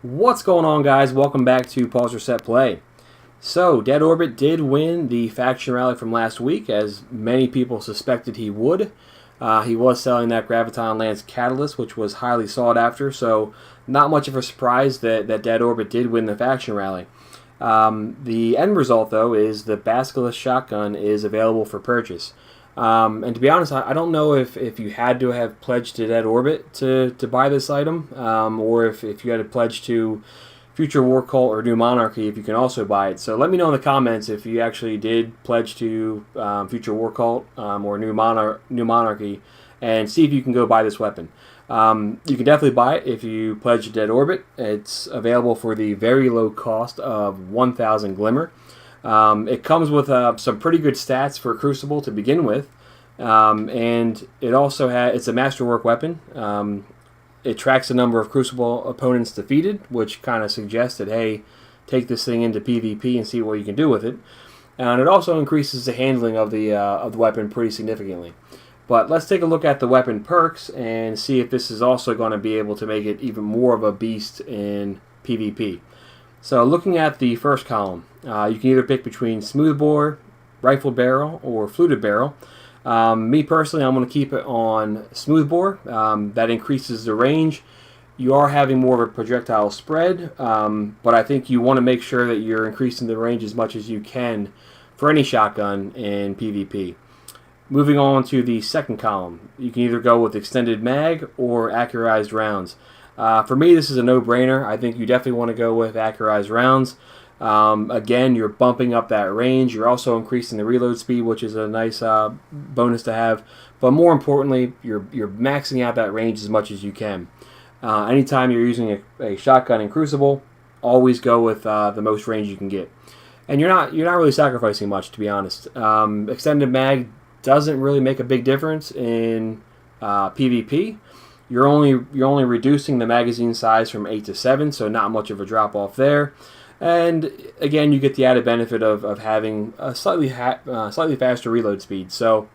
What's going on, guys? Welcome back to Pause Reset Play. So, Dead Orbit did win the faction rally from last week, as many people suspected he would. He was selling that Graviton Lance Catalyst, which was highly sought after, so not much of a surprise that Dead Orbit did win the faction rally. The end result, though, is the Basilisk Shotgun is available for purchase. And to be honest, I don't know if you had to have pledged to Dead Orbit to buy this item, or if you had to pledge to Future War Cult or New Monarchy, if you can also buy it. So let me know in the comments if you actually did pledge to Future War Cult or New Monarchy, and see if you can go buy this weapon. You can definitely buy it if you pledge to Dead Orbit. It's available for the very low cost of 1,000 Glimmer. It comes with some pretty good stats for Crucible to begin with, and it also it's a masterwork weapon. It tracks the number of Crucible opponents defeated, which kind of suggests that, hey, take this thing into PvP and see what you can do with it. And it also increases the handling of the weapon pretty significantly. But let's take a look at the weapon perks and see if this is also going to be able to make it even more of a beast in PvP. So looking at the first column, you can either pick between smoothbore, rifled barrel, or fluted barrel. Me personally, I'm going to keep it on smoothbore. That increases the range. You are having more of a projectile spread, but I think you want to make sure that you're increasing the range as much as you can for any shotgun in PvP. Moving on to the second column, you can either go with extended mag or Accurized rounds. For me, this is a no-brainer. I think you definitely want to go with Accurized rounds. Again, you're bumping up that range. You're also increasing the reload speed, which is a nice bonus to have. But more importantly, you're maxing out that range as much as you can. Anytime you're using a shotgun in Crucible, always go with the most range you can get. And you're not really sacrificing much, to be honest. Extended mag doesn't really make a big difference in PvP. You're only reducing the magazine size from 8 to 7, so not much of a drop off there. And again, you get the added benefit of having a slightly faster reload speed. So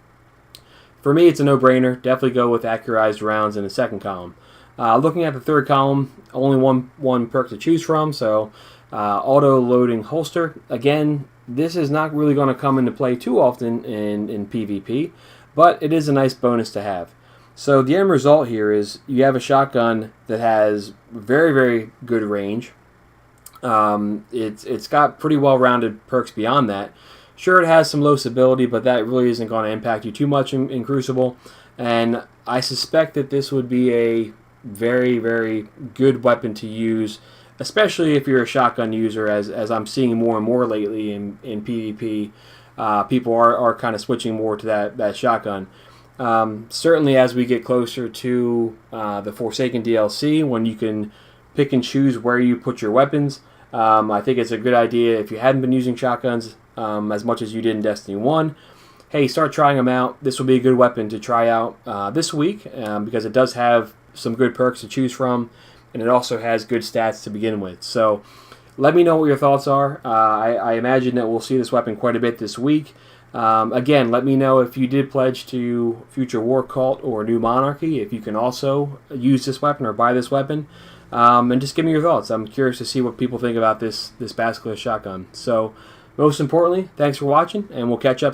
for me, it's a no-brainer. Definitely go with Accurized rounds in the second column. Looking at the third column, only one perk to choose from. So Autoloading Holster. Again, this is not really going to come into play too often in PvP, but it is a nice bonus to have. So the end result here is you have a shotgun that has very, very good range. It's got pretty well-rounded perks beyond that. Sure, it has some low stability, but that really isn't going to impact you too much in Crucible. And I suspect that this would be a very, very good weapon to use, especially if you're a shotgun user, as I'm seeing more and more lately in PvP. People are kind of switching more to that shotgun. Certainly as we get closer to the Forsaken DLC, when you can pick and choose where you put your weapons, I think it's a good idea. If you hadn't been using shotguns as much as you did in Destiny 1, hey, start trying them out. This will be a good weapon to try out this week because it does have some good perks to choose from, and it also has good stats to begin with. So let me know what your thoughts are. I imagine that we'll see this weapon quite a bit this week. Again, let me know if you did pledge to Future War Cult or New Monarchy, if you can also use this weapon or buy this weapon. And just give me your thoughts. I'm curious to see what people think about this Basilisk Shotgun. So, most importantly, thanks for watching, and we'll catch up soon.